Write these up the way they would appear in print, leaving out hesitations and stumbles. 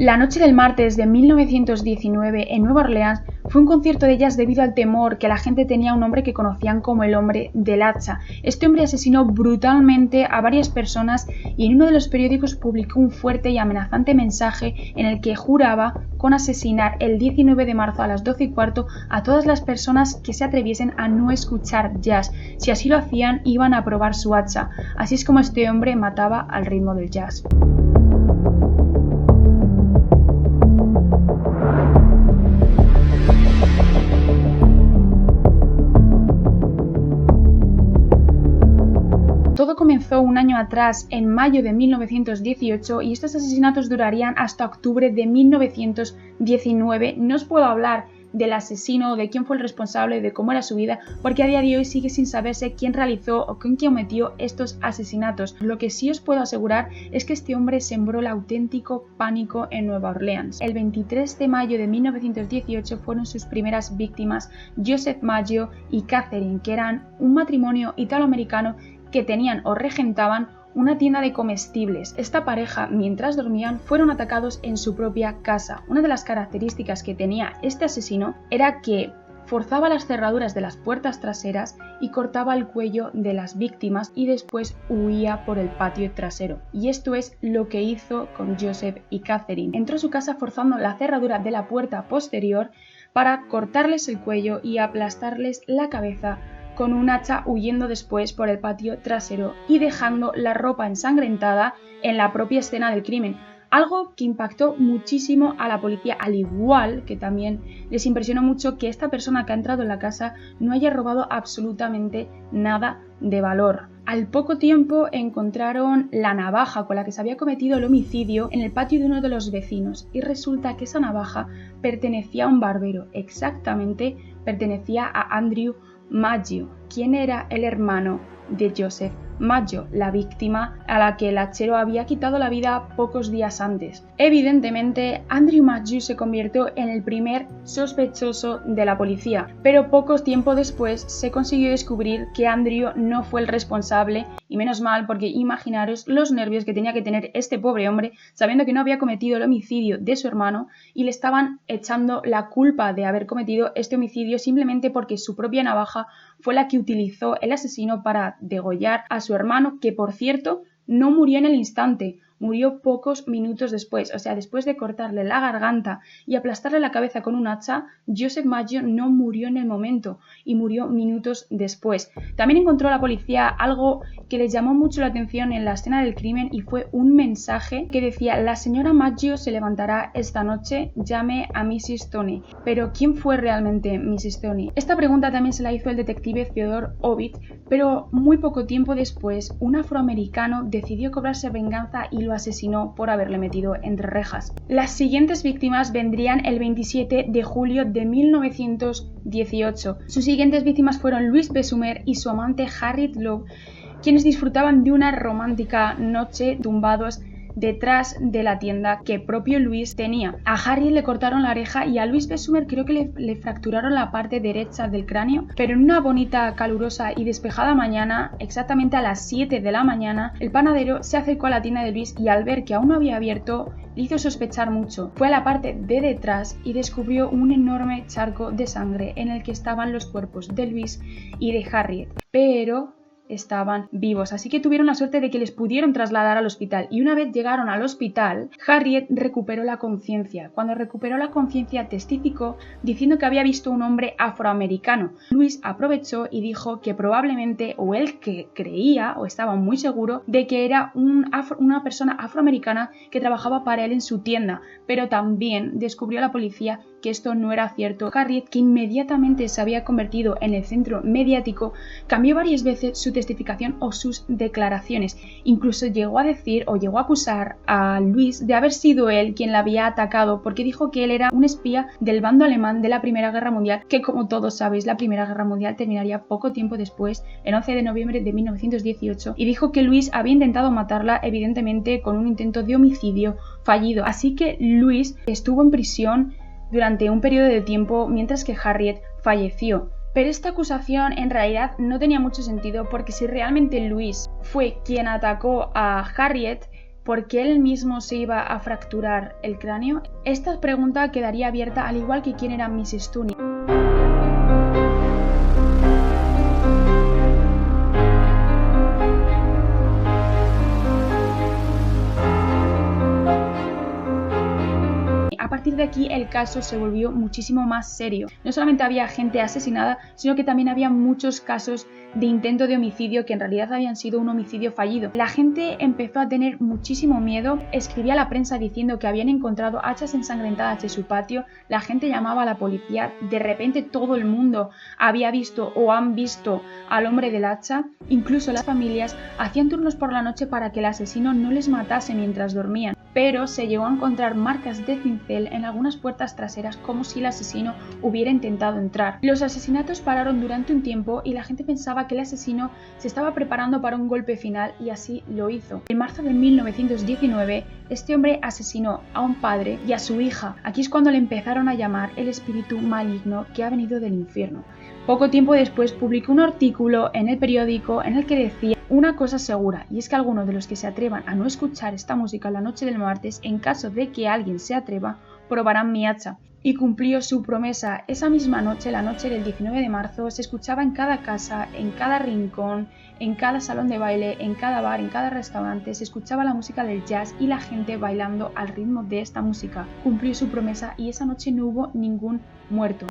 La noche del martes de 1919 en Nueva Orleans fue un concierto de jazz debido al temor que la gente tenía a un hombre que conocían como el hombre del hacha. Este hombre asesinó brutalmente a varias personas y en uno de los periódicos publicó un fuerte y amenazante mensaje en el que juraba con asesinar el 19 de marzo a las 12:15 a todas las personas que se atreviesen a no escuchar jazz. Si así lo hacían, iban a probar su hacha. Así es como este hombre mataba al ritmo del jazz. Todo comenzó un año atrás, en mayo de 1918, y estos asesinatos durarían hasta octubre de 1919. No os puedo hablar del asesino, de quién fue el responsable, de cómo era su vida, porque a día de hoy sigue sin saberse quién realizó o quién cometió estos asesinatos. Lo que sí os puedo asegurar es que este hombre sembró el auténtico pánico en Nueva Orleans. El 23 de mayo de 1918 fueron sus primeras víctimas, Joseph Maggio y Catherine, que eran un matrimonio italoamericano que tenían o regentaban una tienda de comestibles. Esta pareja, mientras dormían, fueron atacados en su propia casa. Una de las características que tenía este asesino era que forzaba las cerraduras de las puertas traseras y cortaba el cuello de las víctimas y después huía por el patio trasero. Y esto es lo que hizo con Joseph y Catherine. Entró a su casa forzando la cerradura de la puerta posterior para cortarles el cuello y aplastarles la cabeza con un hacha, huyendo después por el patio trasero y dejando la ropa ensangrentada en la propia escena del crimen. Algo que impactó muchísimo a la policía, al igual que también les impresionó mucho que esta persona que ha entrado en la casa no haya robado absolutamente nada de valor. Al poco tiempo encontraron la navaja con la que se había cometido el homicidio en el patio de uno de los vecinos y resulta que esa navaja pertenecía a un barbero, exactamente pertenecía a Andrew Maggio, quien era el hermano de Joseph Maggio, la víctima a la que el hachero había quitado la vida pocos días antes. Evidentemente, Andrew Maggio se convirtió en el primer sospechoso de la policía, pero poco tiempo después se consiguió descubrir que Andrew no fue el responsable, y menos mal, porque imaginaros los nervios que tenía que tener este pobre hombre sabiendo que no había cometido el homicidio de su hermano y le estaban echando la culpa de haber cometido este homicidio simplemente porque su propia navaja fue la que utilizó el asesino para degollar a su hermano, que por cierto no murió en el instante, murió pocos minutos después. O sea, después de cortarle la garganta y aplastarle la cabeza con un hacha, Joseph Maggio no murió en el momento y murió minutos después. También encontró la policía algo que les llamó mucho la atención en la escena del crimen y fue un mensaje que decía: la señora Maggio se levantará esta noche, llame a Mrs. Tony. Pero ¿quién fue realmente Mrs. Tony? Esta pregunta también se la hizo el detective Theodore Ovid, pero muy poco tiempo después un afroamericano decidió cobrarse venganza y lo asesinó por haberle metido entre rejas. Las siguientes víctimas vendrían el 27 de julio de 1918. Sus siguientes víctimas fueron Louis Besumer y su amante Harriet Love, quienes disfrutaban de una romántica noche tumbados detrás de la tienda que propio Louis tenía. A Harriet le cortaron la oreja y a Louis Besumer creo que le fracturaron la parte derecha del cráneo, pero en una bonita, calurosa y despejada mañana, exactamente a las 7 de la mañana, el panadero se acercó a la tienda de Louis y al ver que aún no había abierto, le hizo sospechar mucho. Fue a la parte de detrás y descubrió un enorme charco de sangre en el que estaban los cuerpos de Louis y de Harriet, pero estaban vivos, así que tuvieron la suerte de que les pudieron trasladar al hospital, y una vez llegaron al hospital, Harriet recuperó la conciencia. Cuando recuperó la conciencia testificó diciendo que había visto un hombre afroamericano. Louis aprovechó y dijo que probablemente, o él que creía o estaba muy seguro de que era una persona afroamericana que trabajaba para él en su tienda, pero también descubrió a la policía que esto no era cierto. Harriet, que inmediatamente se había convertido en el centro mediático, cambió varias veces su testificación o sus declaraciones. Incluso llegó a decir o llegó a acusar a Louis de haber sido él quien la había atacado, porque dijo que él era un espía del bando alemán de la Primera Guerra Mundial, que como todos sabéis, la Primera Guerra Mundial terminaría poco tiempo después, el 11 de noviembre de 1918, y dijo que Louis había intentado matarla, evidentemente con un intento de homicidio fallido. Así que Louis estuvo en prisión durante un periodo de tiempo mientras que Harriet falleció. Pero esta acusación en realidad no tenía mucho sentido, porque si realmente Louis fue quien atacó a Harriet, ¿Por qué él mismo se iba a fracturar el cráneo? Esta pregunta quedaría abierta, al igual que quién era Miss Stoney. A partir de aquí el caso se volvió muchísimo más serio. No solamente había gente asesinada, sino que también había muchos casos de intento de homicidio que en realidad habían sido un homicidio fallido. La gente empezó a tener muchísimo miedo, escribía a la prensa diciendo que habían encontrado hachas ensangrentadas en su patio, la gente llamaba a la policía, de repente todo el mundo había visto o han visto al hombre del hacha, incluso las familias hacían turnos por la noche para que el asesino no les matase mientras dormían. Pero se llegó a encontrar marcas de cincel en algunas puertas traseras como si el asesino hubiera intentado entrar. Los asesinatos pararon durante un tiempo y la gente pensaba que el asesino se estaba preparando para un golpe final y así lo hizo. En marzo de 1919, este hombre asesinó a un padre y a su hija. Aquí es cuando le empezaron a llamar el espíritu maligno que ha venido del infierno. Poco tiempo después publicó un artículo en el periódico en el que decía una cosa segura, y es que algunos de los que se atrevan a no escuchar esta música la noche del martes, en caso de que alguien se atreva, probarán mi hacha. Y cumplió su promesa. Esa misma noche, la noche del 19 de marzo, se escuchaba en cada casa, en cada rincón, en cada salón de baile, en cada bar, en cada restaurante, se escuchaba la música del jazz y la gente bailando al ritmo de esta música. Cumplió su promesa y esa noche no hubo ningún muerto.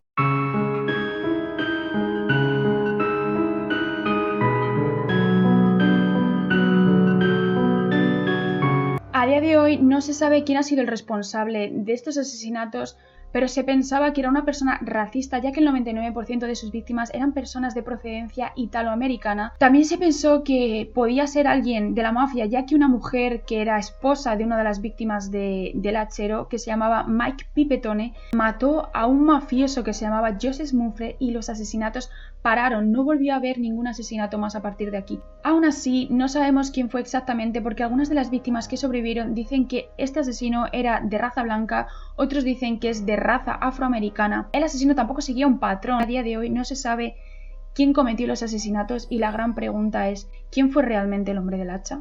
A día de hoy no se sabe quién ha sido el responsable de estos asesinatos, pero se pensaba que era una persona racista, ya que el 99% de sus víctimas eran personas de procedencia italoamericana. También se pensó que podía ser alguien de la mafia, ya que una mujer que era esposa de una de las víctimas del hachero, que se llamaba Mike Pipetone, mató a un mafioso que se llamaba Joseph Mumfre y los asesinatos pararon. No volvió a haber ningún asesinato más a partir de aquí. Aún así, no sabemos quién fue exactamente porque algunas de las víctimas que sobrevivieron dicen que este asesino era de raza blanca, otros dicen que es de raza afroamericana. El asesino tampoco seguía un patrón. A día de hoy no se sabe quién cometió los asesinatos y la gran pregunta es ¿quién fue realmente el hombre del hacha?